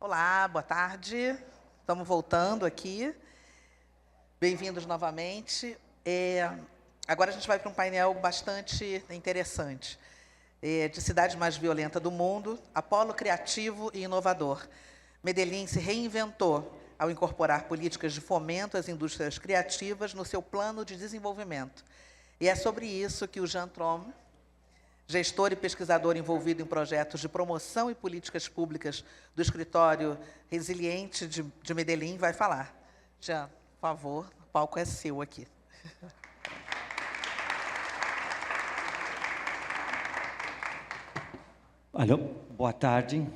Olá, boa tarde. Estamos voltando aqui. Bem-vindos novamente. Agora a gente vai para um painel bastante interessante. De cidade mais violenta do mundo, Apolo criativo e inovador. Medellín se reinventou ao incorporar políticas de fomento às indústrias criativas no seu plano de desenvolvimento. E é sobre isso que o Jean Trom, gestor e pesquisador envolvido em projetos de promoção e políticas públicas do Escritório Resiliente de Medellín, vai falar. Jean, por favor, o palco é seu aqui. Alô, boa tarde.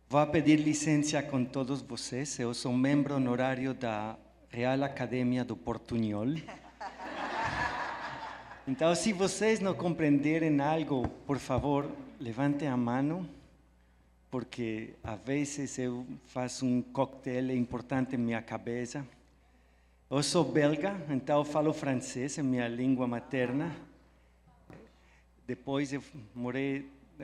Vou pedir licença com todos vocês. Eu sou membro honorário da Real Academia do Portunhol. Então, se vocês não compreenderem algo, por favor, levantem a mão, porque às vezes eu faço um coquetel importante em minha cabeça. Eu sou belga, então falo francês, é minha língua materna. Depois eu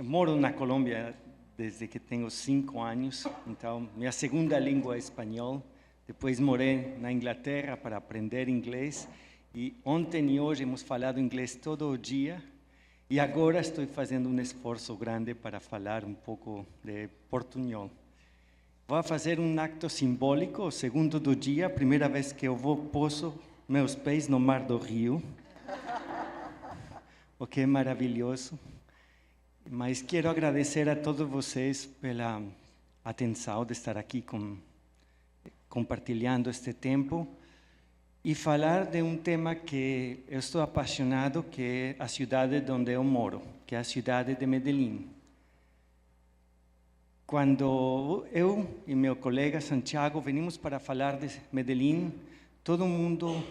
moro na Colômbia desde que tenho 5 anos, então minha segunda língua é espanhol. Depois morei na Inglaterra para aprender inglês. E ontem e hoje hemos falado inglês todo o dia. E agora estou fazendo um esforço grande para falar um pouco de portunhol. Vou fazer um acto simbólico, o segundo do dia, a primeira vez que eu poso meus pés no Mar do Rio. O que é maravilhoso. Mas quero agradecer a todos vocês pela atenção de estar aqui compartilhando este tempo e falar de um tema que eu estou apaixonado, que é a cidade onde eu moro, que é a cidade de Medellín. Quando eu e meu colega Santiago venimos para falar de Medellín, todo mundo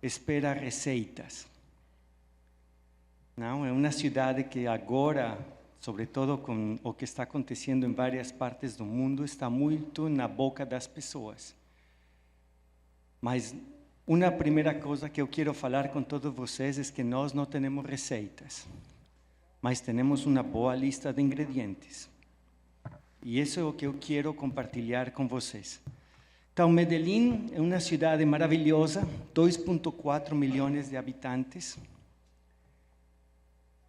espera receitas. Não, é uma cidade que agora, sobretudo com o que está acontecendo em várias partes do mundo, está muito na boca das pessoas. Mas uma primeira coisa que eu quero falar com todos vocês é que nós não temos receitas, mas temos uma boa lista de ingredientes. E isso é o que eu quero compartilhar com vocês. Então, Medellín é uma cidade maravilhosa, 2,4 milhões de habitantes,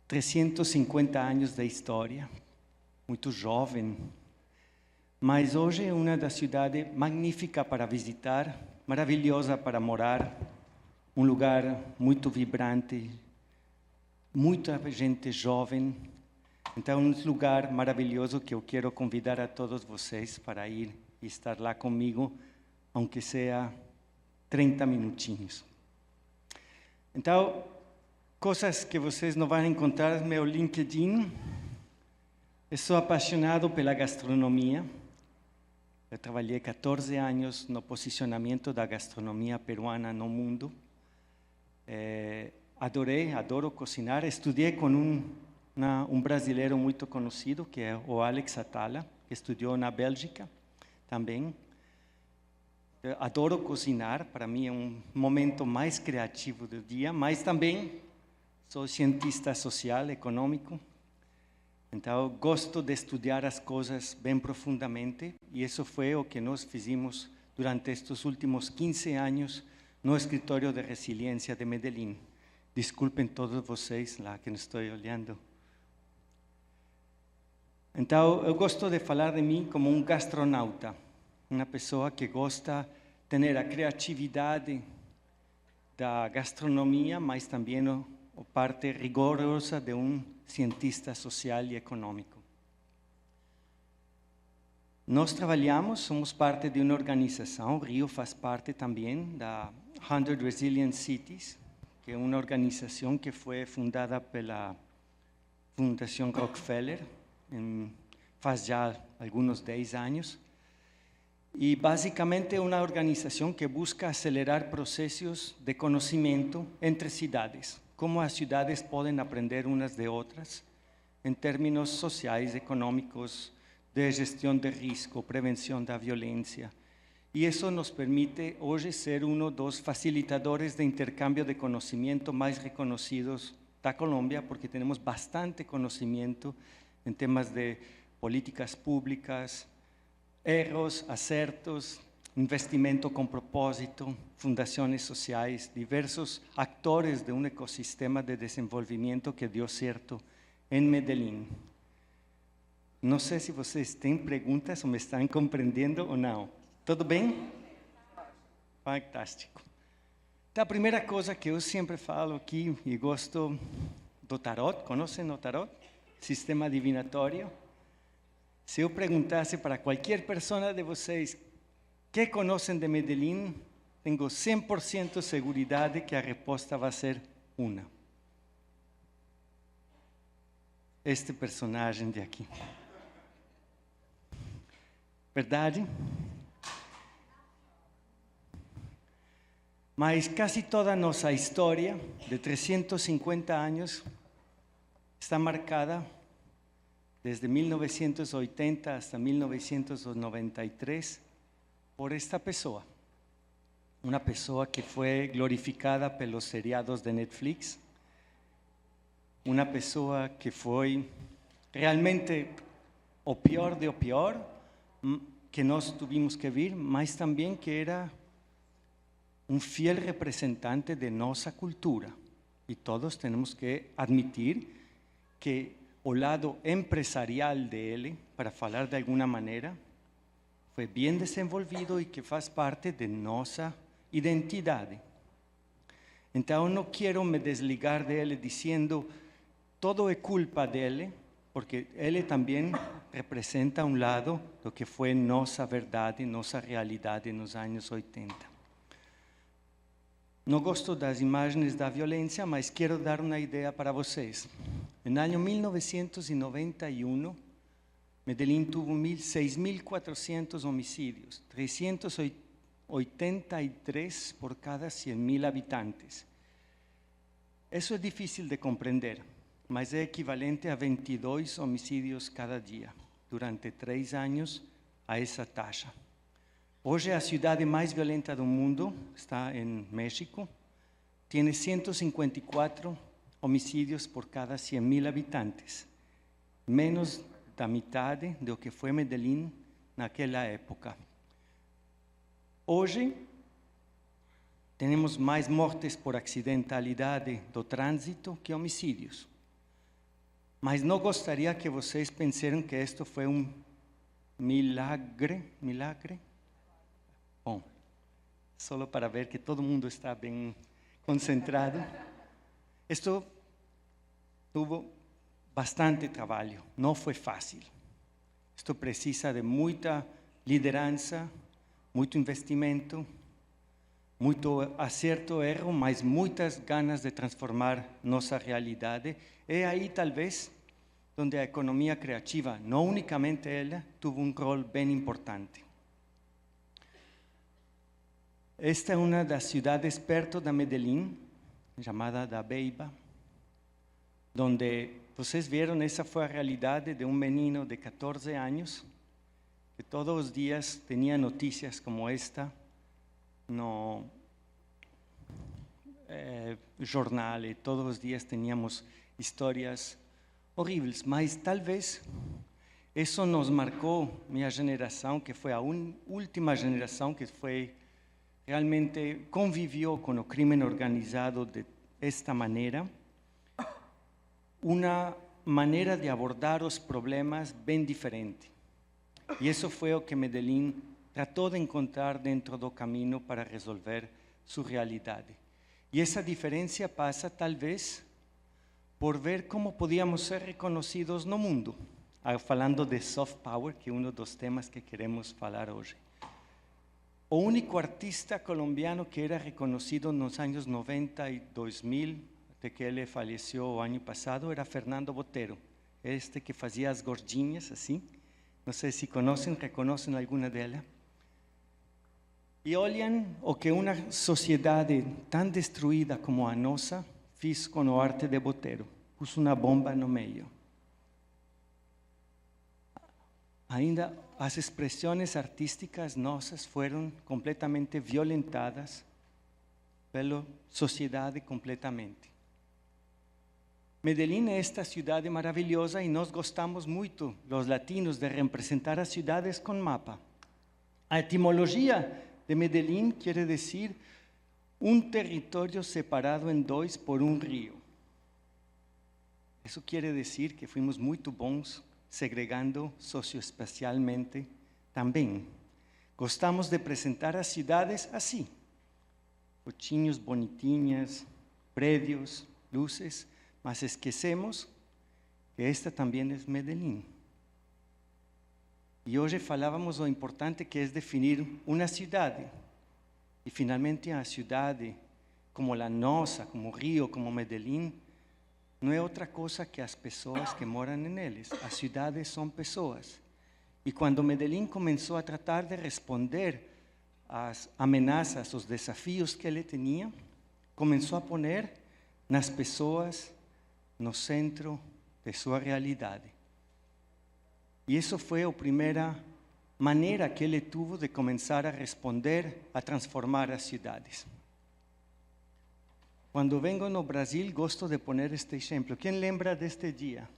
350 anos de história, muito jovem, mas hoje é uma das cidades magníficas para visitar, maravilhosa para morar, um lugar muito vibrante, muita gente jovem. Então, um lugar maravilhoso que eu quero convidar a todos vocês para ir e estar lá comigo, aunque seja 30 minutinhos. Então, coisas que vocês não vão encontrar no meu LinkedIn. Eu sou apaixonado pela gastronomia. Eu trabalhei 14 anos no posicionamento da gastronomia peruana no mundo. Adoro cozinhar. Estudei com um brasileiro muito conhecido, que é o Alex Atala, que estudou na Bélgica também. Eu adoro cozinhar, para mim é um momento mais criativo do dia, mas também sou cientista social, econômico, então gosto de estudar as coisas bem profundamente e isso foi o que nós fizemos durante estes últimos 15 anos no Escritório de Resiliência de Medellín. Desculpem todos vocês lá que não estou olhando. Então, eu gosto de falar de mim como um gastronauta, uma pessoa que gosta de ter a criatividade da gastronomia, mas também a parte rigorosa de um cientista social e econômico. Nós somos parte de uma organização, Rio faz parte também da 100 Resilient Cities, que é uma organização que foi fundada pela Fundação Rockefeller, faz já alguns 10 anos. E basicamente é uma organização que busca acelerar processos de conhecimento entre cidades, como as cidades podem aprender umas de outras, em termos sociais, econômicos, de gestão de risco, prevenção da violência. E isso nos permite hoje ser um dos facilitadores de intercâmbio de conhecimento mais reconhecidos da Colômbia, porque temos bastante conhecimento em temas de políticas públicas, erros, acertos, investimento com propósito, fundações sociais, diversos actores de um ecossistema de desenvolvimento que deu certo em Medellín. Não sei se vocês têm perguntas ou me estão compreendendo ou não. Tudo bem? Fantástico. Então, a primeira coisa que eu sempre falo aqui, e gosto do tarot, conhecem o tarot? Sistema divinatório. Se eu perguntasse para qualquer pessoa de vocês que conhecem de Medellín, tenho 100% segurança que a resposta vai ser uma. Este personagem de aqui. Verdade? Mas quase toda a nossa história, de 350 anos, está marcada desde 1980 hasta 1993 por esta pessoa. Uma pessoa que foi glorificada pelos seriados de Netflix, uma pessoa que foi realmente o pior de o pior que nós tivemos que vir, mas também que era um fiel representante de nossa cultura. E todos temos que admitir que o lado empresarial dele, para falar de alguma maneira, foi bem desenvolvido e que faz parte de nossa identidade. Então, não quero me desligar dele dizendo todo é culpa dele, porque ele também representa um lado do que foi nossa verdade, nossa realidade nos anos 80. Não gosto das imagens da violência, mas quero dar uma ideia para vocês. No ano 1991, Medellín tuvo 6.400 homicídios, 383 por cada 100.000 habitantes. Isso é difícil de compreender, mas é equivalente a 22 homicídios cada dia, durante 3 anos, a essa taxa. Hoje, a cidade mais violenta do mundo está em México, tem 154 homicídios por cada 100.000 habitantes, menos da metade do que foi Medellín naquela época. Hoje, temos mais mortes por acidentalidade do trânsito que homicídios. Mas não gostaria que vocês pensassem que isto foi um milagre. Bom, só para ver que todo mundo está bem concentrado. Isto tuvo bastante trabalho, não foi fácil. Isto precisa de muita liderança, muito investimento, muito acerto, erro, mas muitas ganas de transformar nossa realidade. É aí, talvez, onde a economia criativa, não unicamente ela, teve um rol bem importante. Esta é uma das cidades perto da Medellín, chamada da Beiba, onde vocês viram, essa foi a realidade de um menino de 14 anos, que todos os dias tinha notícias como esta no jornal, e todos os dias tínhamos histórias horríveis, mas talvez isso nos marcou, minha geração, que foi a última geração que foi realmente conviviu com o crime organizado de esta maneira, uma maneira de abordar os problemas bem diferente. E isso foi o que Medellín tratou de encontrar dentro do caminho para resolver sua realidade. E essa diferença passa, talvez, por ver como podíamos ser reconhecidos no mundo. Falando de soft power, que é um dos temas que queremos falar hoje. O único artista colombiano que era reconhecido nos anos 90 e 2000, até que ele faleceu o ano passado, era Fernando Botero. Este que fazia as gordinhas, assim. Não sei se reconhecem alguma delas. E olhem o que uma sociedade tão destruída como a nossa fez com a arte de Botero. Pus uma bomba no meio. Ainda as expressões artísticas nossas foram completamente violentadas pela sociedade completamente. Medellín é esta cidade maravilhosa e nós gostamos muito, os latinos, de representar as cidades com mapa. A etimología de Medellín quiere decir un territorio separado en dos por un río. Eso quiere decir que fuimos muy bons segregando socioespacialmente também. Gostamos de apresentar as cidades assim. Cotinhos bonitinhas, prédios, luces, mas esquecemos que esta também é Medellín. E hoje falávamos do importante que é definir uma cidade. E finalmente a cidade, como a nossa, como Rio, como Medellín, não é outra coisa que as pessoas que moram neles. As cidades são pessoas. E quando Medellín começou a tratar de responder às ameaças, aos desafios que ele tinha, começou a poner nas pessoas no centro de sua realidade. E isso foi a primeira maneira que ele teve de começar a responder, a transformar as cidades. Quando vengo no Brasil, gosto de poner este exemplo. Quem lembra deste dia?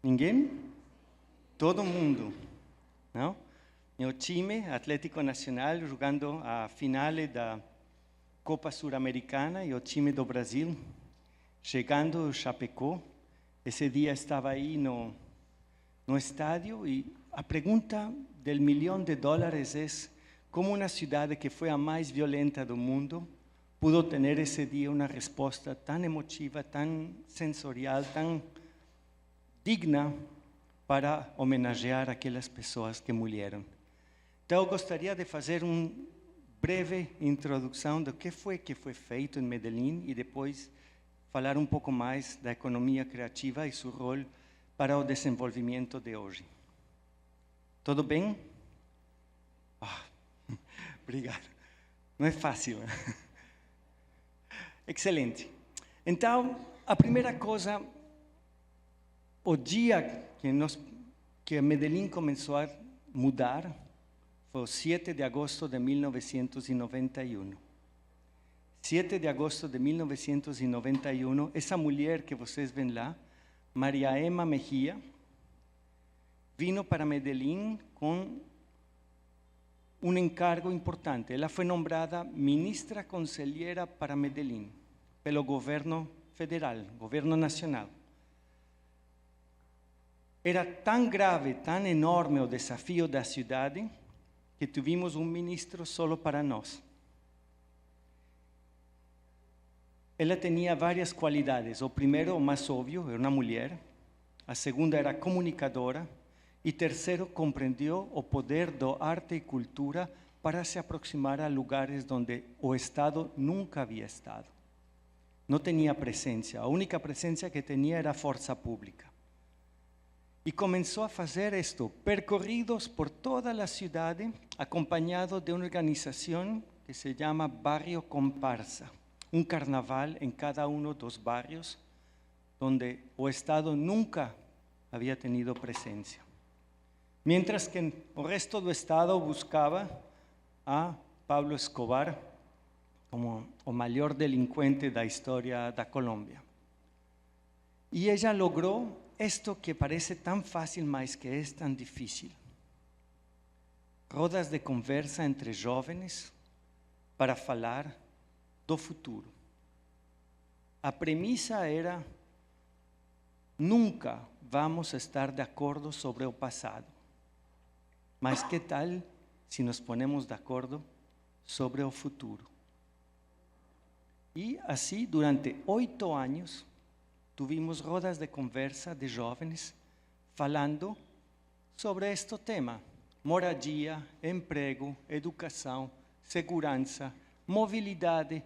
Ninguém? Todo mundo, não? Meu time, Atlético Nacional, jogando a final da Copa Sul-Americana, e o time do Brasil, chegando ao Chapecó. Esse dia estava aí no estádio, e a pergunta del $1.000.000 é como uma cidade que foi a mais violenta do mundo pudo ter esse dia uma resposta tão emotiva, tão sensorial, tão digna para homenagear aquelas pessoas que morreram. Então, eu gostaria de fazer uma breve introdução do que foi feito em Medellín e depois falar um pouco mais da economia criativa e seu rol para o desenvolvimento de hoje. Tudo bem? Obrigado. Não é fácil. Excelente. Então, a primeira coisa, o dia que Medellín começou a mudar foi o 7 de agosto de 1991. 7 de agosto de 1991, essa mulher que vocês veem lá, Maria Emma Mejía, vino para Medellín com um encargo importante. Ela foi nombrada ministra conselheira para Medellín, pelo governo federal, governo nacional. Era tão grave, tão enorme o desafio da cidade, que tivemos um ministro solo para nós. Ela tinha várias qualidades. O primeiro, o mais óbvio, era uma mulher. A segunda era comunicadora. E terceiro, compreendeu o poder da arte e cultura para se aproximar a lugares onde o Estado nunca havia estado. Não tinha presença. A única presença que tinha era a força pública. E começou a fazer isto, percorridos por toda a cidade, acompanhado de uma organização que se chama Barrio Comparsa. Um carnaval em cada um dos barrios, onde o Estado nunca havia tenido presença. Mientras que o resto do Estado buscava a Pablo Escobar como o maior delinquente da história da Colômbia. E ela logrou isto que parece tão fácil, mas que é tão difícil. Rodas de conversa entre jovens para falar do futuro. A premissa era: nunca vamos estar de acordo sobre o passado, mas que tal se nos ponemos de acordo sobre o futuro? E assim, durante 8 anos, tivemos rodas de conversa de jovens falando sobre este tema: moradia, emprego, educação, segurança, mobilidade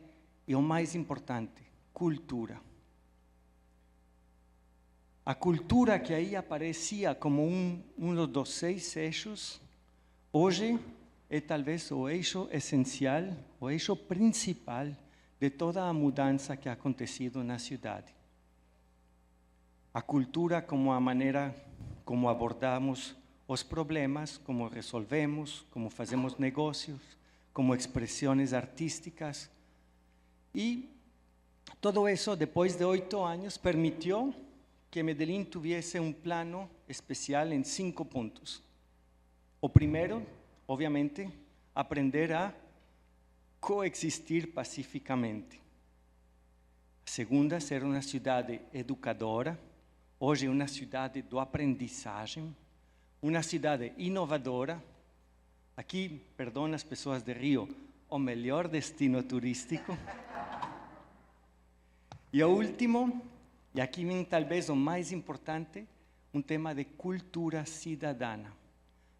e, o mais importante, cultura. A cultura que aí aparecia como um dos 6 eixos, hoje é talvez o eixo essencial, o eixo principal de toda a mudança que ha acontecido na cidade. A cultura como a maneira como abordamos os problemas, como resolvemos, como fazemos negócios, como expressões artísticas. E todo isso, depois de 8 anos, permitiu que Medellín tuviese um plano especial em 5 pontos. O primeiro, obviamente, aprender a coexistir pacificamente. A segunda, ser uma cidade educadora, hoje uma cidade do aprendizagem, uma cidade inovadora. Aqui, perdão as pessoas de Rio, o melhor destino turístico. E o último, e aqui vem talvez o mais importante, um tema de cultura cidadana,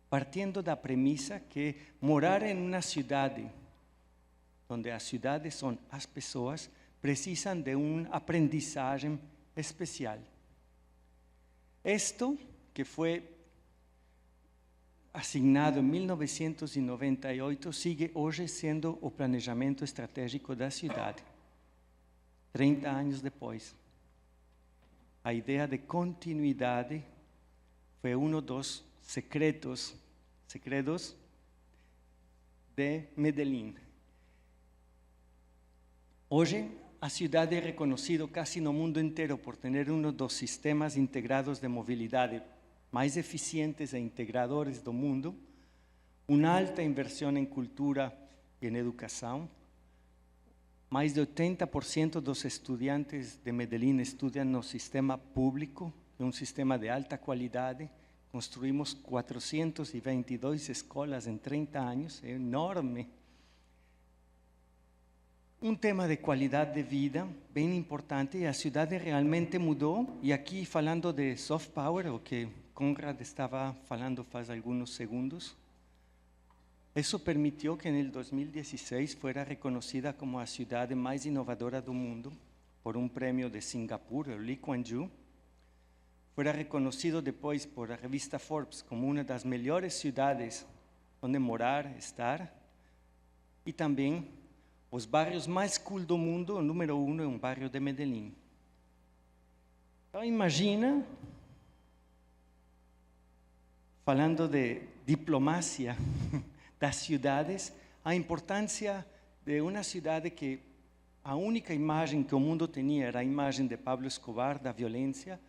partindo da premissa que morar em uma cidade, onde as cidades são as pessoas, precisam de uma aprendizagem especial. Isto, que foi asignado em 1998, sigue hoje sendo o planejamento estratégico da cidade. 30 anos depois. A ideia de continuidade foi um dos segredos de Medellín. Hoje, a cidade é reconhecida quase no mundo inteiro por ter um dos sistemas integrados de mobilidade mais eficientes e integradores do mundo, uma alta inversão em cultura e em educação. Mais de 80% dos estudantes de Medellín estudam no sistema público, um sistema de alta qualidade. Construímos 422 escolas em 30 anos, é enorme. Um tema de qualidade de vida bem importante, e a cidade realmente mudou. E aqui falando de soft power, o que Conrad estava falando faz alguns segundos, isso permitiu que em 2016 fuera reconocida como a cidade mais inovadora do mundo por um prêmio de Singapur, o Lee Kuan Yew. Fuera reconocido depois por a revista Forbes como uma das melhores cidades onde morar, estar. E também os bairros mais cool do mundo, o número 1 é um bairro de Medellín. Então imagina, falando de diplomacia das cidades, a importância de uma cidade que a única imagem que o mundo tinha era a imagem de Pablo Escobar, da violência.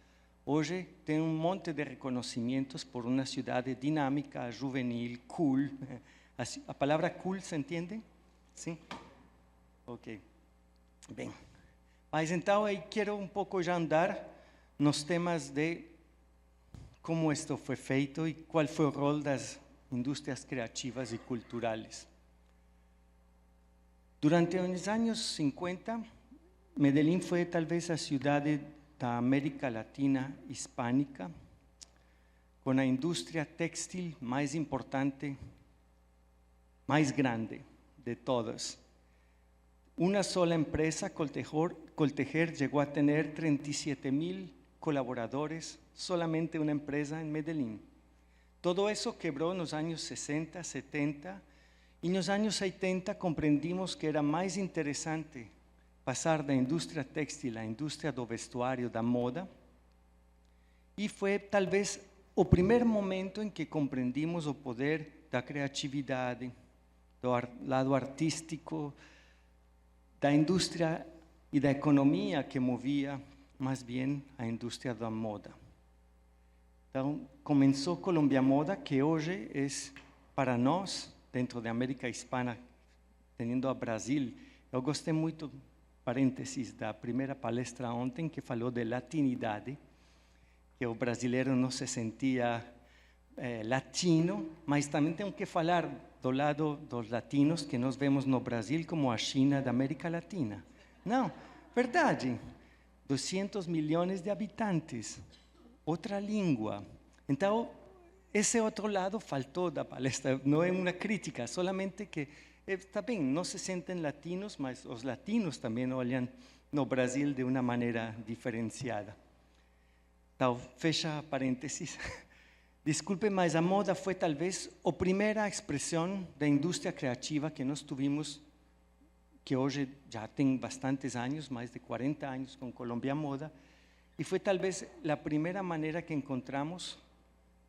Hoje tem um monte de reconhecimentos por uma cidade dinâmica, juvenil, cool. A palavra cool, se entende? Sim? Ok. Bem, mas então eu quero um pouco já andar nos temas de como isto foi feito e qual foi o rol das indústrias criativas e culturais. Durante os anos 50, Medellín foi talvez a cidade da América Latina hispânica com a indústria têxtil mais importante, mais grande de todas. Uma sola empresa, Coltejer, chegou a ter 37,000 colaboradores, solamente uma empresa em Medellín. Todo isso quebrou nos anos 60, 70, e nos anos 80 compreendimos que era mais interessante passar da indústria têxtil à indústria do vestuário, da moda, e foi talvez o primeiro momento em que compreendimos o poder da criatividade, do lado artístico, da indústria e da economia que movia mais bem a indústria da moda. Então, começou Colombia Moda, que hoje é para nós, dentro da América Hispana, tendo a Brasil. Eu gostei muito, parênteses, da primeira palestra ontem, que falou de latinidade, que o brasileiro não se sentia latino, mas também tem que falar do lado dos latinos, que nós vemos no Brasil como a China da América Latina. Não, verdade. 200 milhões de habitantes, outra língua. Então, esse outro lado faltou da palestra, não é uma crítica, solamente que, está bem, não se sentem latinos, mas os latinos também olham no Brasil de uma maneira diferenciada. Então, fecha parênteses. Desculpe, mas a moda foi talvez a primeira expressão da indústria criativa que nós tivemos, que hoje já tem bastantes anos, mais de 40 anos com Colombia Moda, e foi talvez a primeira maneira que encontramos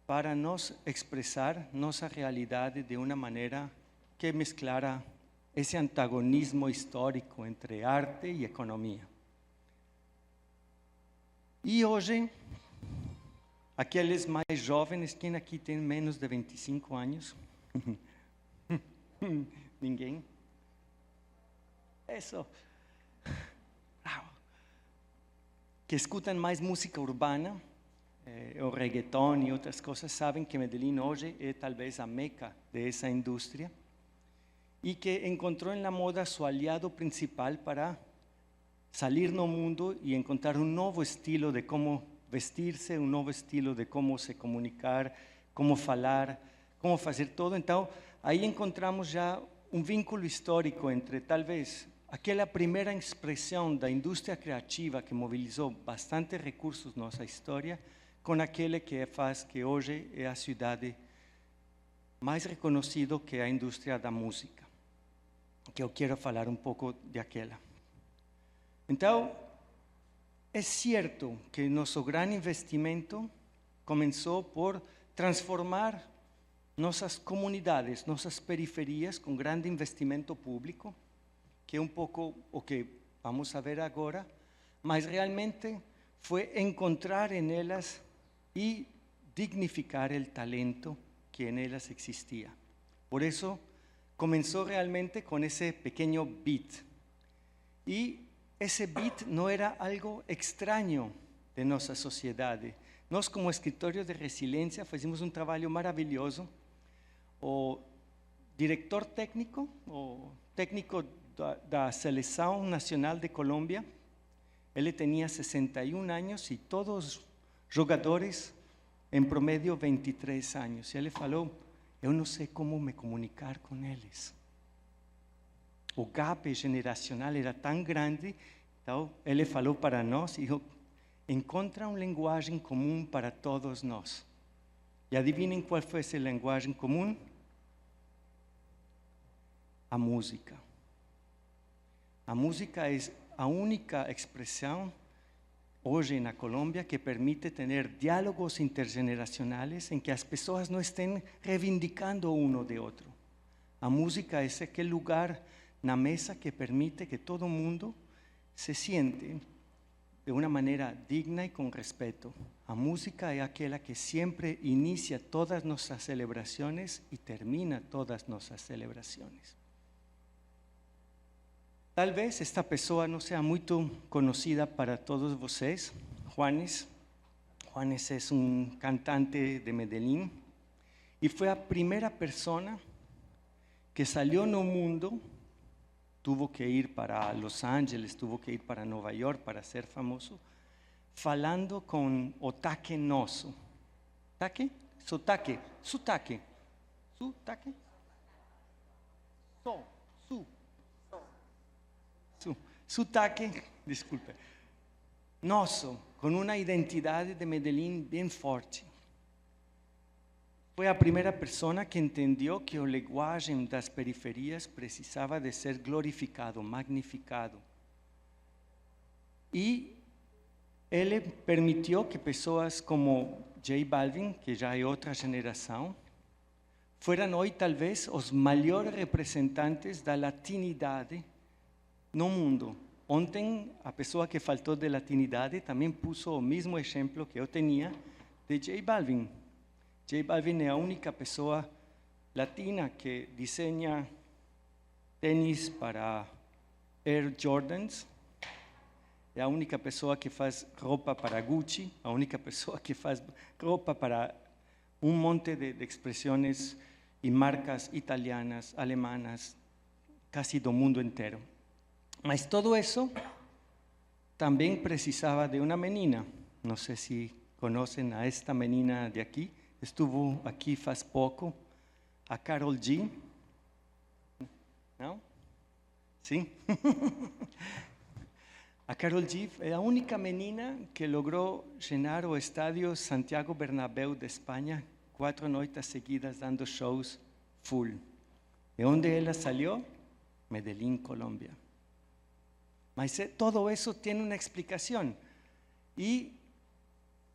para nos expressar nossa realidade de uma maneira que mesclara esse antagonismo histórico entre arte e economia. E hoje, Aqueles mais jovens, quem aqui tem menos de 25 anos? Ninguém? Isso. Que escutam mais música urbana, o reggaeton e outras coisas, sabem que Medellín hoje é talvez a meca dessa indústria e que encontrou na moda seu aliado principal para salir no mundo e encontrar um novo estilo de como vestir-se, um novo estilo de como se comunicar, como falar, como fazer tudo. Então, aí encontramos já um vínculo histórico entre talvez aquela primeira expressão da indústria criativa que mobilizou bastante recursos na nossa história, com aquele que faz que hoje é a cidade mais reconhecida que é a indústria da música, que eu quero falar um pouco daquela. Então, é certo que nosso grande investimento começou por transformar nossas comunidades, nossas periferias, com grande investimento público, que é um pouco o que vamos a ver agora, mas realmente foi encontrar em elas e dignificar o talento que em elas existia. Por isso, começou realmente com esse pequeno beat. E esse beat não era algo extraño de nossa sociedade. Nós, como escritório de resiliência, fizemos um trabalho maravilhoso. O diretor técnico, o técnico da Seleção Nacional de Colômbia, ele tinha 61 anos e todos os jogadores, em promédio, 23 anos. E ele falou, eu não sei como me comunicar com eles. O gap generacional era tão grande, então ele falou para nós e dijo, encontra uma linguagem comum para todos nós. E adivinem qual foi essa linguagem comum? A música. A música é a única expressão hoje na Colômbia que permite ter diálogos intergeneracionais em que as pessoas não estén reivindicando uno de outro. A música é aquele lugar na mesa que permite que todo mundo se siente de uma maneira digna e com respeito. A música é aquela que sempre inicia todas nossas celebrações e termina todas nossas celebrações. Talvez esta pessoa não seja muito conhecida para todos vocês, Juanes. Juanes é um cantante de Medellín e foi a primeira pessoa que saiu no mundo, tuvo que ir para Los Ángeles, tuvo que ir para Nova York para ser famoso, falando com o taque nosso. ¿Taque? Sotaque. Sotaque. Sotaque? Sotaque, desculpe, nosso, com uma identidade de Medellín bem forte. Foi a primeira pessoa que entendeu que a linguagem das periferias precisava de ser glorificado, magnificado. E ele permitiu que pessoas como J Balvin, que já é outra geração, foram hoje talvez os maiores representantes da latinidade no mundo. Ontem, a pessoa que faltou de latinidade também puso o mesmo exemplo que eu tinha de J Balvin. J Balvin é a única pessoa latina que desenha tênis para Air Jordans, é a única pessoa que faz roupa para Gucci, a única pessoa que faz roupa para um monte de expressões e marcas italianas, alemanas, quase do mundo inteiro. Mas todo isso também precisava de uma menina. Não sei se conhecem a esta menina de aqui. Estuvo aqui faz pouco, a Karol G. Não? Sim? A Karol G é a única menina que logrou llenar o estádio Santiago Bernabéu de Espanha 4 noites seguidas dando shows full. De onde ela saiu? Medellín, Colômbia. Mas todo isso tem uma explicação. E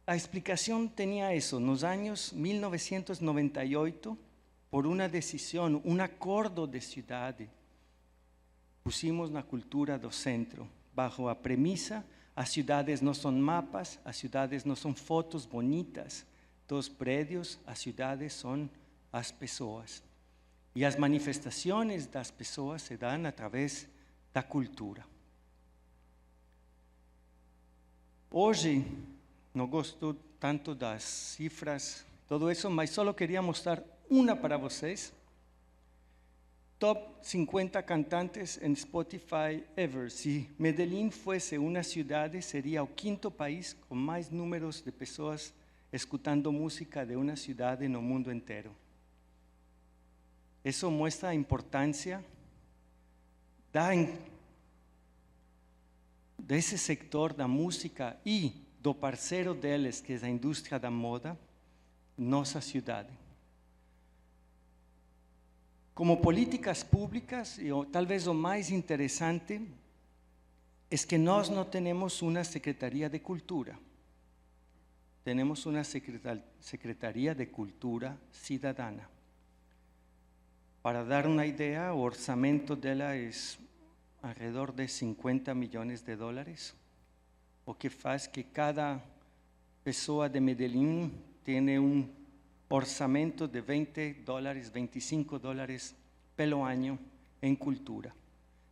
a explicação tinha isso. Nos anos 1998, por uma decisão, um acordo de cidade, pusimos na cultura do centro, bajo a premissa, as cidades não são mapas, as cidades não são fotos bonitas, dos prédios, as cidades são as pessoas. E as manifestações das pessoas se dão através da cultura. Hoje, não gosto tanto das cifras, todo isso, mas só queria mostrar uma para vocês. Top 50 cantantes en Spotify ever. Si Medellín fuese una ciudad, sería el quinto país con más números de personas escuchando música de una ciudad en el mundo entero. Eso muestra la importancia de ese sector da música y do parceiro deles, que es la industria da moda, nossa ciudad. Como políticas públicas, tal vez lo más interesante es que nós no tenemos una Secretaría de Cultura. Tenemos una Secretaría de Cultura Ciudadana. Para dar una idea, el orçamento dela es alrededor de $50 millones, o que hace que cada persona de Medellín tiene un orçamento de $20, $25 pelo año en cultura.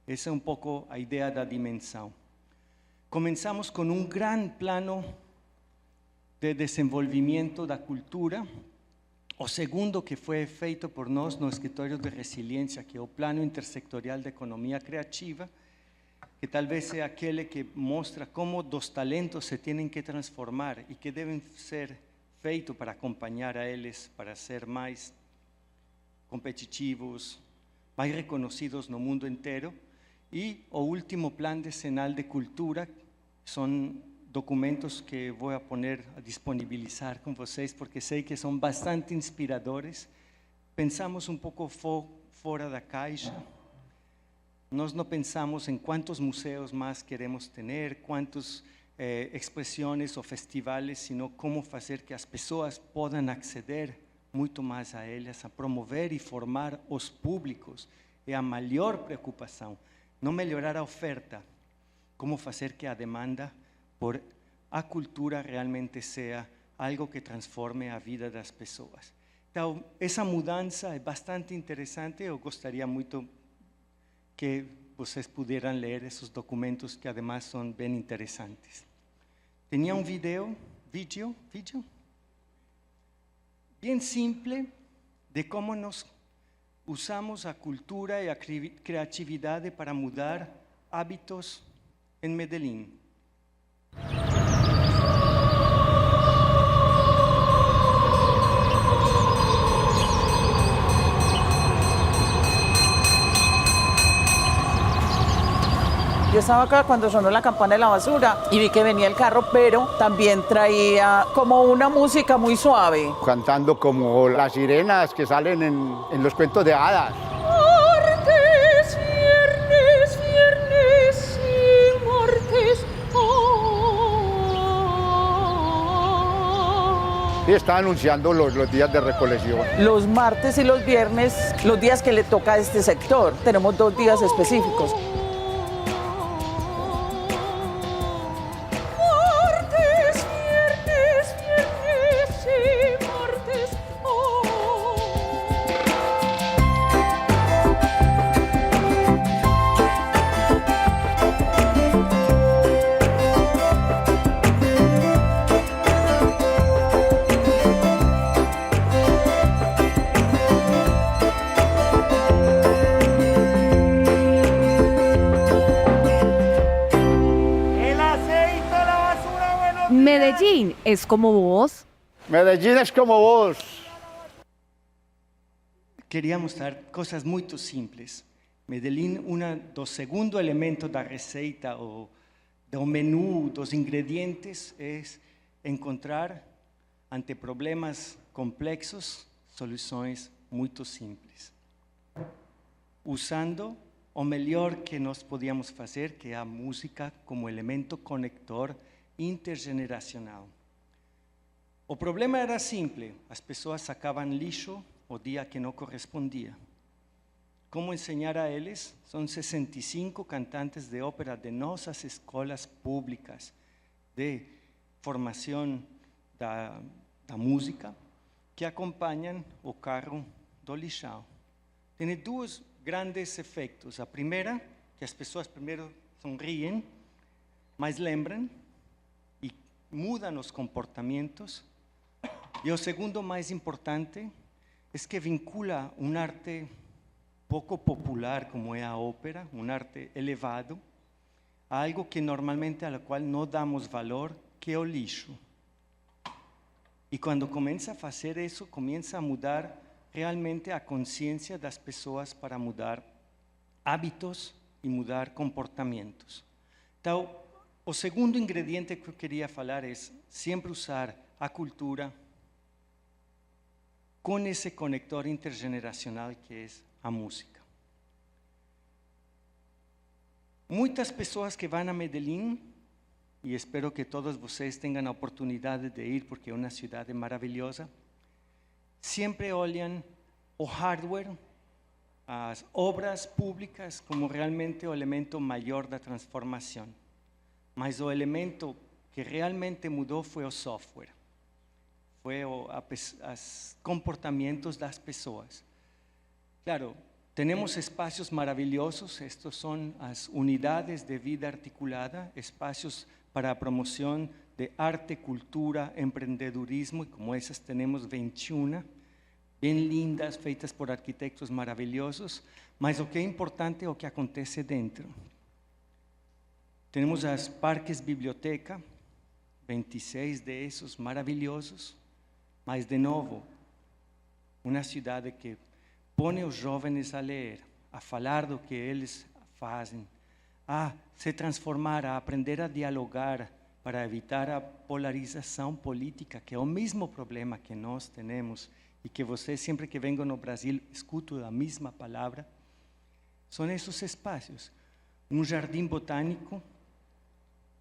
Esa es un poco la idea de la dimensión. Comenzamos con un gran plano de desenvolvimiento de la cultura. O segundo que fue feito por nós no Escritório de Resiliência, que é o Plano Intersectorial de Economia Criativa, que tal vez sea aquele que mostra como dos talentos se tienen que transformar y que deben ser feito para acompañar a eles, para ser mais competitivos, mais reconocidos no mundo inteiro. E o último Plan Decenal de Cultura são documentos que vou a poner a disponibilizar com vocês, porque sei que são bastante inspiradores. Pensamos um pouco fora da caixa. Nós não pensamos em quantos museus mais queremos ter, quantos expressões ou festivais, sino como fazer que as pessoas possam acceder muito mais a elas, a promover e formar os públicos. É a maior preocupação. Não melhorar a oferta, como fazer que a demanda por a cultura realmente seja algo que transforme a vida das pessoas. Então, essa mudança é bastante interessante. Eu gostaria muito que vocês pudieran ler esos documentos que además son bien interesantes. Tenía un video bien simple de cómo nos usamos a cultura y a creatividad para mudar hábitos en Medellín. Yo estaba acá cuando sonó la campana de la basura y vi que venía el carro, pero también traía como una música muy suave. Cantando como las sirenas que salen en los cuentos de hadas. Martes, viernes y martes. Y está anunciando los días de recolección. Los martes y los viernes, los días que le toca a este sector. Tenemos 2 días específicos. Medellín es como vos. Medellín es como vos. Quería mostrar cosas muy simples. Medellín, dos segundo elementos da receita o do menú, dos ingredientes, es encontrar ante problemas complexos soluções muito simples. Usando o melhor que nós podíamos fazer, que é a música como elemento conector intergeneracional. O problema era simple, as pessoas sacavam lixo o dia que não correspondia. Como ensinar a eles? São 65 cantantes de ópera de nossas escolas públicas, de formação da da música, que acompanham o carro do lixão. Tem dois grandes efeitos. A primeira, que as pessoas primeiro sonriem, mas lembram e mudam os comportamentos. E o segundo, mais importante, é que vincula um arte pouco popular, como é a ópera, um arte elevado, a algo que normalmente ao qual não damos valor, que é o lixo. E quando começa a fazer isso, começa a mudar realmente a consciência das pessoas para mudar hábitos e mudar comportamentos. Então, o segundo ingrediente que eu queria falar é sempre usar a cultura com esse conector intergeneracional que é a música. Muitas pessoas que vão a Medellín, e espero que todos vocês tenham a oportunidade de ir, porque é uma cidade maravilhosa, sempre olham o hardware, as obras públicas, como realmente o elemento maior da transformação. Mas o elemento que realmente mudou foi o software, foi os comportamentos das pessoas. Claro, temos espaços maravilhosos, estes são as unidades de vida articulada, espaços para a promoção de arte, cultura, empreendedorismo, e como essas temos 21, bem lindas, feitas por arquitetos maravilhosos, mas o que é importante é o que acontece dentro. Temos os parques biblioteca, 26 desses maravilhosos, mas de novo, uma cidade que põe os jovens a ler, a falar do que eles fazem, a se transformar, a aprender a dialogar para evitar a polarização política, que é o mesmo problema que nós temos e que vocês, sempre que venham no Brasil, escutam a mesma palavra. São esses espaços. Um jardim botânico,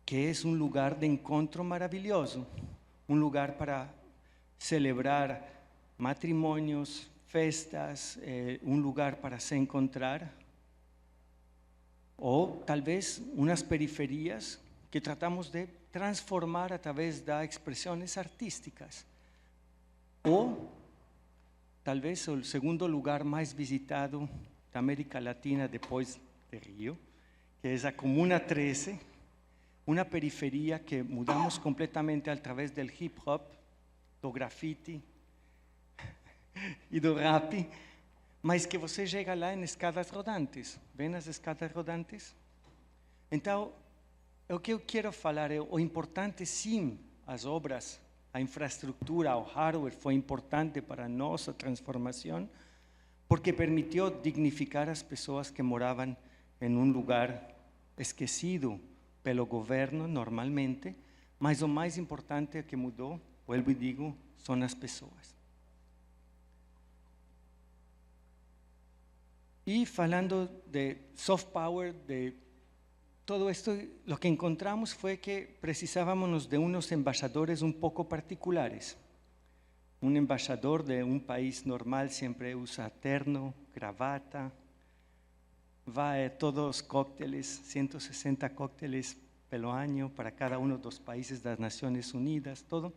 que é um lugar de encontro maravilhoso, um lugar para celebrar matrimônios, festas, um lugar para se encontrar, ou talvez umas periferias que tratamos de transformar através das expressões artísticas, ou talvez o segundo lugar mais visitado da América Latina depois de Rio, que é a Comuna 13, uma periferia que mudamos completamente através do hip hop, do grafite e do rap, mas que você chega lá em escadas rodantes. Vem as escadas rodantes? Então, o que eu quero falar é o importante, sim, as obras, a infraestrutura, o hardware foi importante para a nossa transformação, porque permitiu dignificar as pessoas que moravam em um lugar esquecido pelo governo normalmente, mas o mais importante que mudou, vuelvo e digo, são as pessoas. E falando de soft power, de todo esto, lo que encontramos fue que precisábamos de unos embajadores un poco particulares. Un embajador de un país normal siempre usa terno, gravata, va a todos los cócteles, 160 cócteles pelo año para cada uno de los países de las Naciones Unidas, todo.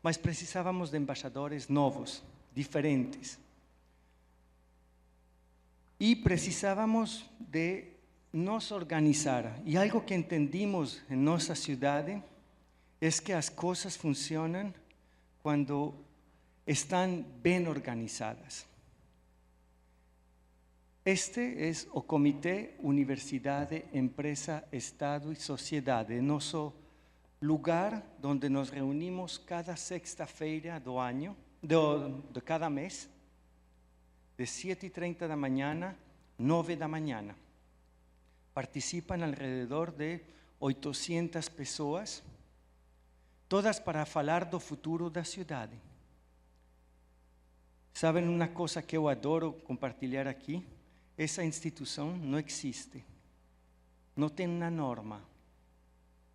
Mas precisábamos de embajadores novos, diferentes. Y precisábamos de nos organizar. E algo que entendimos em nossa cidade é que as coisas funcionam quando estão bem organizadas. Este é o Comitê Universidade, Empresa, Estado e Sociedade, nosso lugar onde nos reunimos cada sexta-feira do ano, de cada mês, de 7:30 da manhã, 9 da manhã. Participan alrededor de 800 pessoas, todas para falar do futuro da cidade. Sabem uma coisa que eu adoro compartilhar aqui? Essa instituição não existe, não tem uma norma,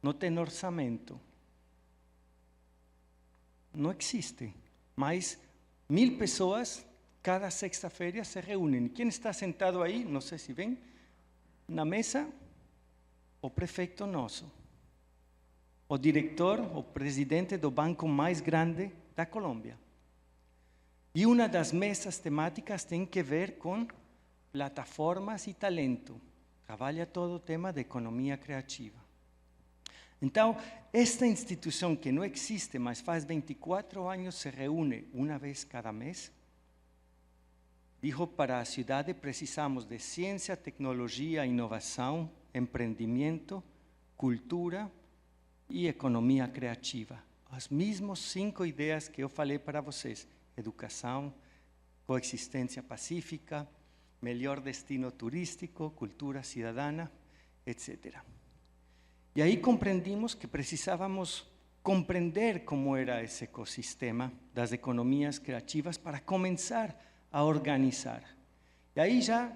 não tem orçamento, não existe, mas 1000 pessoas cada sexta-feira se reúnem. Quem está sentado aí, não sei se vem, na mesa, o prefeito nosso, o diretor, o presidente do banco mais grande da Colômbia. E uma das mesas temáticas tem que ver com plataformas e talento. Trabalha todo o tema de economia criativa. Então, esta instituição que não existe, mas faz 24 anos se reúne uma vez cada mês, dijo para a cidade precisamos de ciência, tecnologia, inovação, empreendimento, cultura e economia criativa. As mesmas 5 ideias que eu falei para vocês: educação, coexistência pacífica, melhor destino turístico, cultura cidadana, etc. E aí compreendimos que precisávamos compreender como era esse ecossistema das economias criativas para começar a organizar. E aí já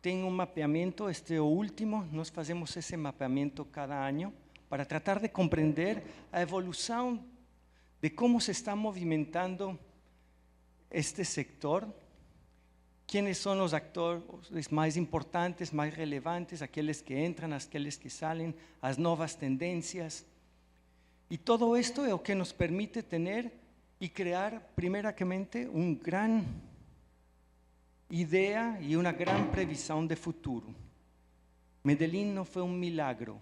tem um mapeamento, este é o último, nós fazemos esse mapeamento cada ano para tratar de compreender a evolução de como se está movimentando este sector, quem são os atores mais importantes, mais relevantes, aqueles que entram, aqueles que saem, as novas tendências. E todo isto é o que nos permite ter e criar, primeiramente, uma grande ideia e uma grande previsão de futuro. Medellín não foi um milagre.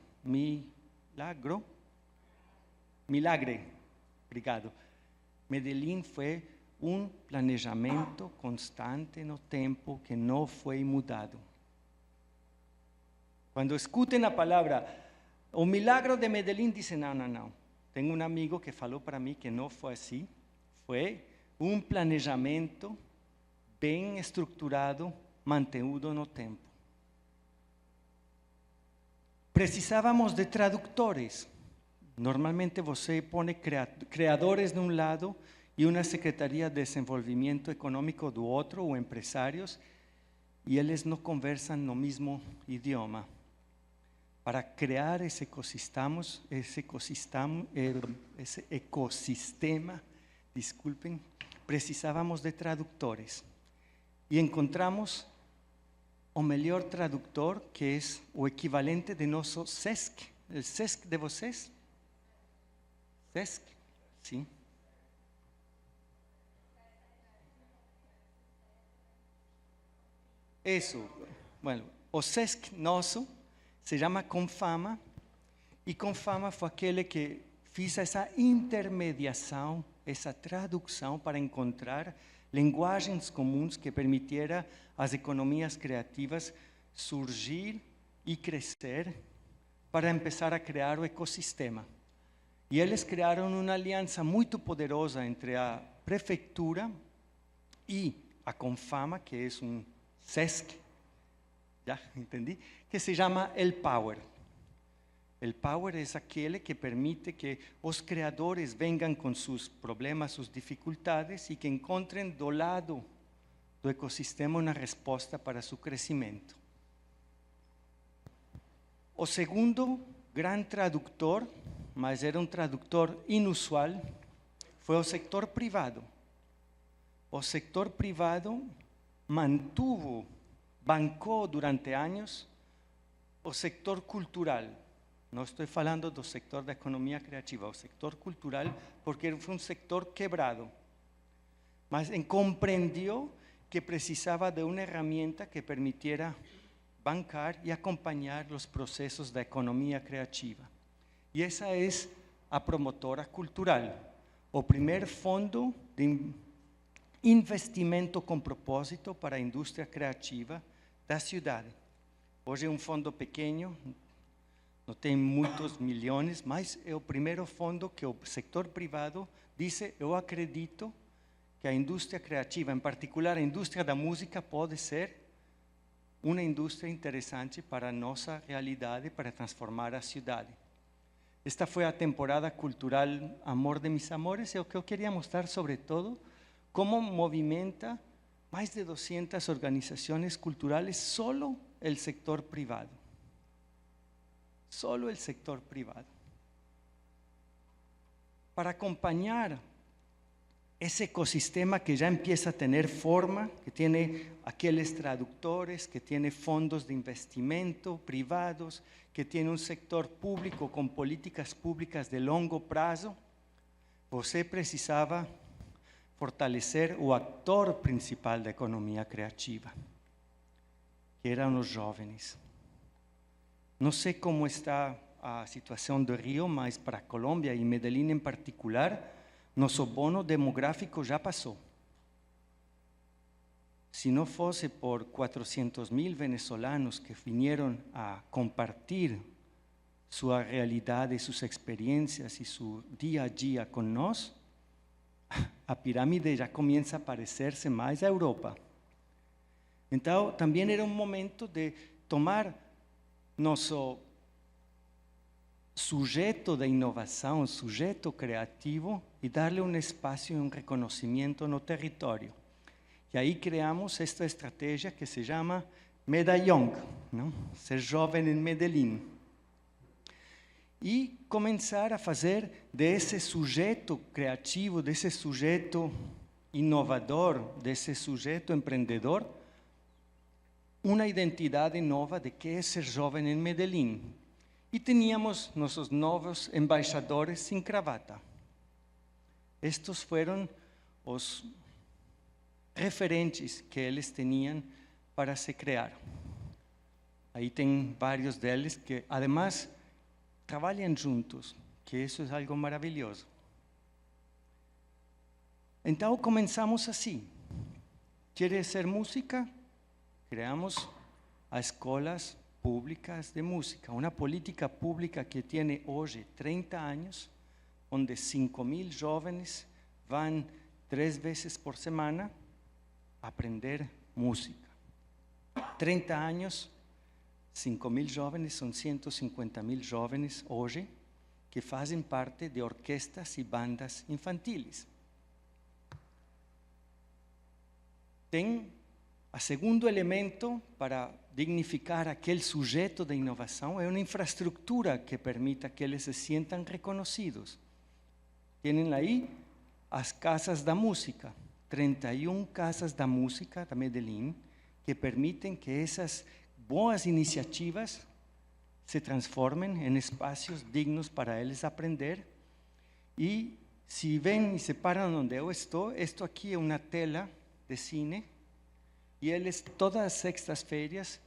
Milagre. Obrigado. Medellín foi um planejamento constante no tempo que não foi mudado. Quando escutem a palavra o milagre de Medellín, dizem não. Tenho um amigo que falou para mim que não foi assim. Foi um planejamento bem estruturado, mantido no tempo. Precisávamos de tradutores. Normalmente você põe criadores de um lado e uma Secretaria de Desenvolvimento Econômico do outro, ou empresários, e eles não conversam no mesmo idioma. Para criar esse ecossistema, desculpem, precisávamos de tradutores. E encontramos o melhor tradutor, que é o equivalente de nosso SESC. O SESC de vocês? SESC? Sim. Isso. Bueno, o SESC nosso se chama Confama, e Confama foi aquele que fez essa intermediação, essa tradução para encontrar linguagens comuns que permitieran às economias criativas surgir e crescer para começar a criar o ecossistema. E eles criaram uma aliança muito poderosa entre a prefeitura e a Confama, que é um SESC, já entendi, que se chama El Power. El Power é aquele que permite que os criadores venham com seus problemas, suas dificuldades, e que encontrem do lado do ecossistema uma resposta para seu crescimento. O segundo grande tradutor, mas era um tradutor inusual, foi o sector privado. O sector privado bancou durante anos o sector cultural. Não estou falando do sector da economia criativa, o sector cultural, porque foi um sector quebrado. Mas compreendeu que precisava de uma ferramenta que permitiera bancar e acompanhar os processos da economia criativa. E essa é a promotora cultural, o primeiro fundo de investimento com propósito para a indústria criativa da cidade. Hoje é um fundo pequeno, não tem muitos milhões, mas é o primeiro fundo que o setor privado disse: eu acredito que a indústria criativa, em particular a indústria da música, pode ser uma indústria interessante para a nossa realidade, para transformar a cidade. Esta foi a temporada cultural Amor de Mis Amores, e o que eu queria mostrar, sobretudo, como movimenta mais de 200 organizações culturais, solo o sector privado. Solo el sector privado. Para acompañar ese ecosistema que ya empieza a tener forma, que tiene aquellos traductores, que tiene fondos de investimento privados, que tiene un sector público con políticas públicas de longo prazo, você precisava fortalecer o actor principal da economia criativa, que eram os jovens. Não sei como está a situação do Rio, mas para a Colômbia e Medellín em particular, nosso bono demográfico já passou. Se não fosse por 400.000 venezolanos que vieram a compartir sua realidade, suas experiências e seu dia a dia com nós, a pirâmide já começa a parecer-se mais à Europa. Então, também era um momento de tomar nosso sujeito da inovação, sujeito criativo, e dar-lhe um espaço e um reconhecimento no território. E aí criamos esta estratégia que se chama Medellín, não? Ser jovem em Medellín. E começar a fazer desse sujeito criativo, desse sujeito inovador, desse sujeito empreendedor, uma identidade nova de que é ser jovem em Medellín. E tínhamos nossos novos embaixadores sem gravata. Estes foram os referentes que eles tinham para se criar. Aí tem vários deles que, además, trabalham juntos, que isso é algo maravilhoso. Então, começamos assim. Quer ser música? Criamos as escolas públicas de música, uma política pública que tem hoje 30 anos, onde 5.000 jovens vão 3 vezes por semana aprender música. 30 anos, 5.000 jovens, são 150.000 jovens hoje que fazem parte de orquestras e bandas infantis. Tem o segundo elemento para dignificar aquele sujeito da inovação, é uma infraestrutura que permita que eles se sintam reconhecidos. Têm aí as casas da música, 31 casas da música da Medellín, que permitem que essas boas iniciativas se transformem em espaços dignos para eles aprender. E se vêm e se param onde eu estou, isto aqui é uma tela de cine, e eles todas as sextas-feiras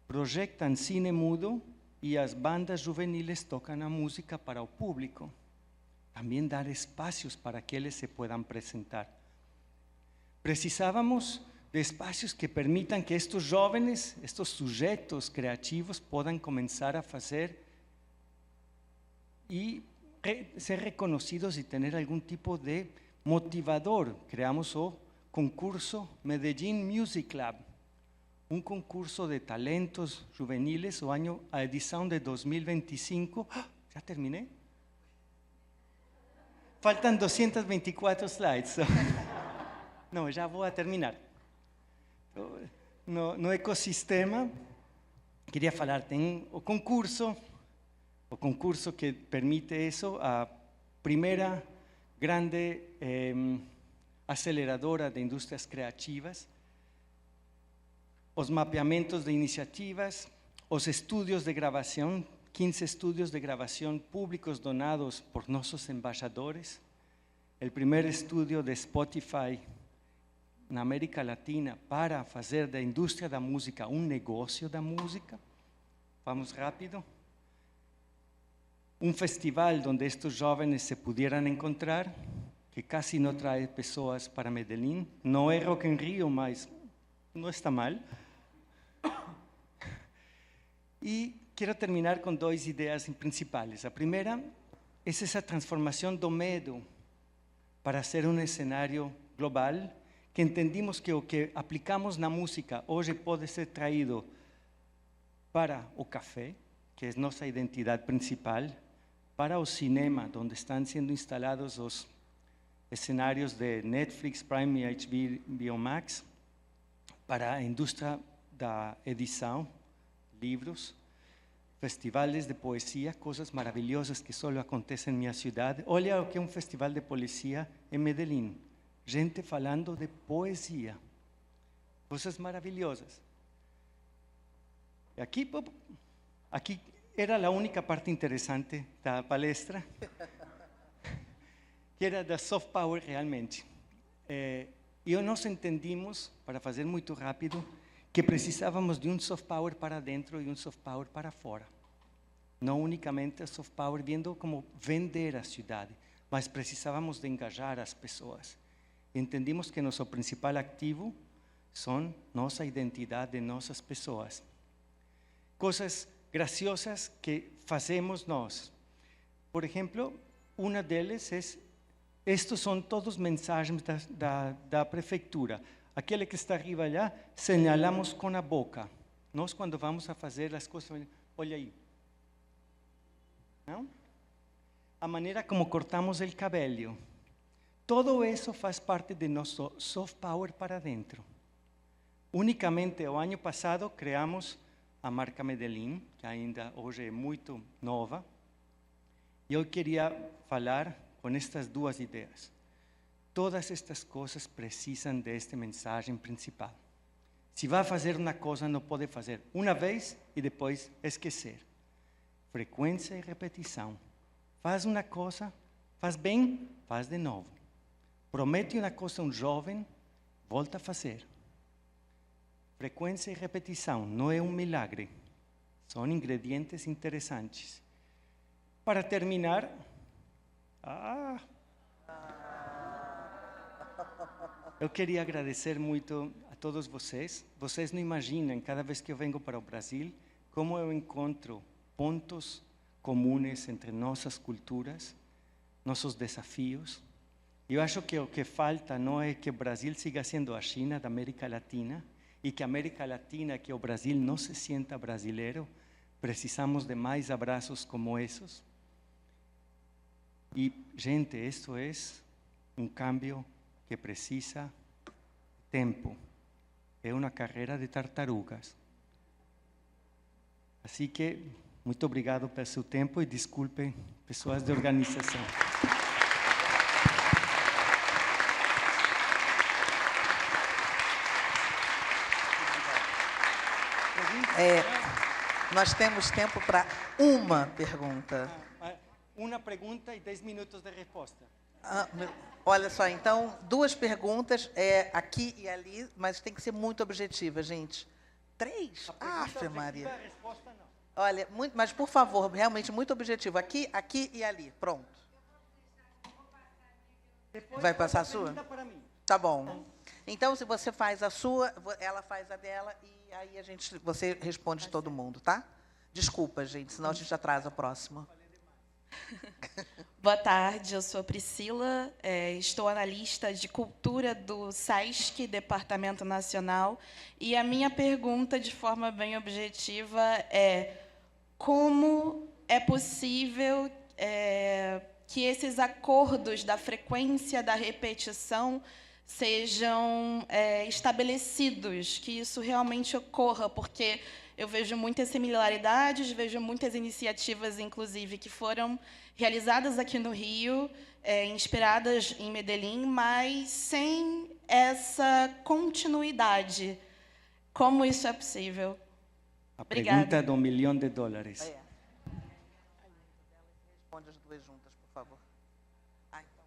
projetam cine mudo e as bandas juveniles tocam a música para o público. Também dar espaços para que eles se possam apresentar. Precisávamos de espaços que permitam que estes jovens, estes sujeitos criativos, possam começar a fazer e ser reconhecidos e ter algum tipo de motivador. Criamos o concurso Medellín Music Club, um concurso de talentos juveniles, a edição de 2025. Já terminei? Faltam 224 slides. Não, já vou a terminar. No ecossistema, queria falar, tem o concurso que permite isso, a primeira grande aceleradora de indústrias criativas, os mapeamentos de iniciativas, os estúdios de gravação, 15 estúdios de gravação públicos donados por nossos embaixadores, o primeiro estúdio de Spotify na América Latina para fazer da indústria da música um negócio da música. Vamos rápido. Um festival onde estes jovens se pudieran encontrar, que casi não traz pessoas para Medellín. Não é Rock in Rio, mas não está mal. E quero terminar com 2 ideias principais. A primeira é essa transformação do medo para ser um cenário global, que entendimos que o que aplicamos na música hoje pode ser traído para o café, que é nossa identidade principal, para o cinema, onde estão sendo instalados os cenários de Netflix, Prime e HBO Max, para a indústria da edição, livros, festivais de poesia, coisas maravilhosas que só acontecem em minha cidade. Olha o que é um festival de poesia em Medellín. Gente falando de poesia, coisas maravilhosas. E aqui era a única parte interessante da palestra, que era da soft power realmente. E nós entendimos, para fazer muito rápido, que precisávamos de um soft power para dentro e um soft power para fora. Não unicamente a soft power vendo como vender a cidade, mas precisávamos de engajar as pessoas. Entendimos que nosso principal ativo são nossa identidade, nossas pessoas. Coisas graciosas que fazemos nós. Por exemplo, uma delas é, estes são todos mensagens da prefeitura. Aquele que está arriba lá, señalamos com a boca. Nós, quando vamos a fazer as coisas, olha aí. Não? A maneira como cortamos o cabelo. Todo isso faz parte de nosso soft power para dentro. Unicamente, o ano passado, criamos a marca Medellín, que ainda hoje é muito nova. E eu queria falar com estas duas ideias. Todas estas coisas precisam desta mensagem principal. Se vai fazer uma coisa, não pode fazer uma vez e depois esquecer. Frequência e repetição. Faz uma coisa, faz bem, faz de novo. Promete uma coisa a um jovem, volta a fazer. Frequência e repetição não é um milagre. São ingredientes interessantes. Para terminar, eu queria agradecer muito a todos vocês. Vocês não imaginam, cada vez que eu venho para o Brasil, como eu encontro pontos comuns entre nossas culturas, nossos desafios. Eu acho que o que falta não é que o Brasil siga sendo a China da América Latina e que a América Latina, que o Brasil não se sienta brasileiro. Precisamos de mais abraços como esses. E, gente, isso é um cambio que precisa de tempo. É uma carreira de tartarugas. Assim que, muito obrigado pelo seu tempo e desculpem, pessoas de organização. Nós temos tempo para uma pergunta. Uma pergunta e 10 minutos de resposta. Olha só, então, 2 perguntas, aqui e ali, mas tem que ser muito objetiva, gente. 3? Afe Maria. A resposta não. Olha, mas por favor, realmente muito objetivo. Aqui e ali. Pronto. Depois vai passar a sua? Para mim. Tá bom. Então, se você faz a sua, ela faz a dela e aí você responde todo mundo, tá? Desculpa, gente, senão a gente atrasa a próxima. Boa tarde, eu sou a Priscila, estou analista de cultura do SAISC, Departamento Nacional, e a minha pergunta, de forma bem objetiva, é como é possível que esses acordos da frequência da repetição sejam estabelecidos, que isso realmente ocorra, porque eu vejo muitas similaridades, vejo muitas iniciativas, inclusive, que foram realizadas aqui no Rio, inspiradas em Medellín, mas sem essa continuidade. Como isso é possível? A pergunta do $1 milhão. Responde as 2 juntas, por favor. Então.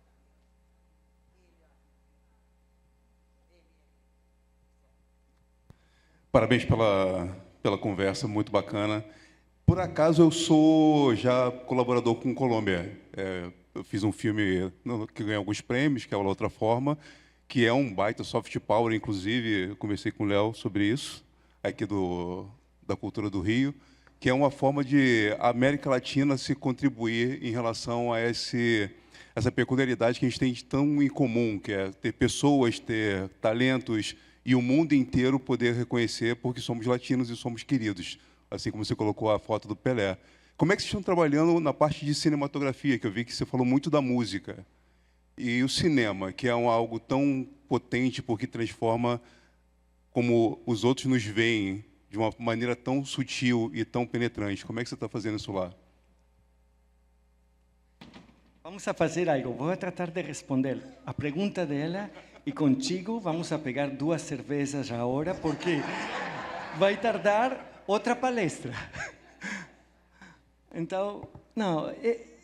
Parabéns pela conversa, muito bacana. Por acaso, eu sou já colaborador com Colômbia. Eu fiz um filme que ganhou alguns prêmios, que é A Outra Forma, que é um baita soft power, inclusive, eu conversei com o Léo sobre isso, aqui da cultura do Rio, que é uma forma de a América Latina se contribuir em relação a essa peculiaridade que a gente tem tão em comum, que é ter pessoas, ter talentos, e o mundo inteiro poder reconhecer porque somos latinos e somos queridos, assim como você colocou a foto do Pelé. Como é que vocês estão trabalhando na parte de cinematografia, que eu vi que você falou muito da música, e o cinema, que é algo tão potente porque transforma como os outros nos veem, de uma maneira tão sutil e tão penetrante. Como é que você está fazendo isso lá? Vamos a fazer algo, vou tratar de responder a pergunta dela e contigo vamos a pegar 2 cervejas agora porque vai tardar outra palestra. Então, não,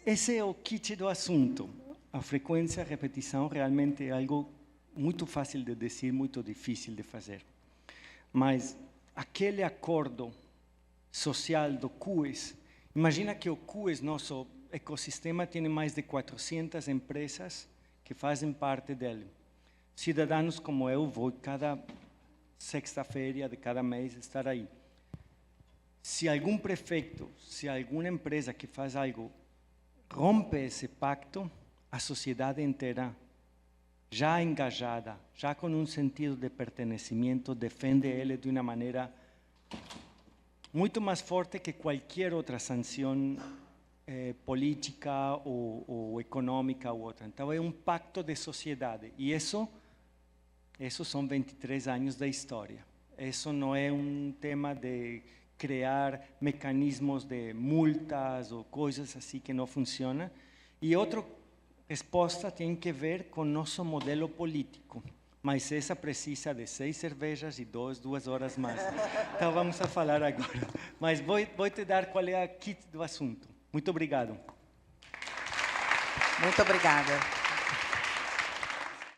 esse é o kit do assunto. A frequência, a repetição realmente é algo muito fácil de dizer, muito difícil de fazer. Mas aquele acordo social do CUES, imagina que o CUES, nosso ecossistema, tem mais de 400 empresas que fazem parte dele. Cidadãos como eu vou cada sexta-feira de cada mês estar aí. Se algum prefeito, se alguma empresa que faz algo rompe esse pacto, a sociedade inteira, já engajada, já com um sentido de pertencimento, defende ele de uma maneira muito mais forte que qualquer outra sanção política ou econômica ou outra. Então é um pacto de sociedade. E isso são 23 anos da história. Isso não é um tema de criar mecanismos de multas ou coisas assim que não funcionam. E outra resposta tem que ver com nosso modelo político. Mas essa precisa de 6 cervejas e 2 horas mais. Então vamos a falar agora. Mas vou te dar qual é a kit do assunto. Muito obrigado. Muito obrigada.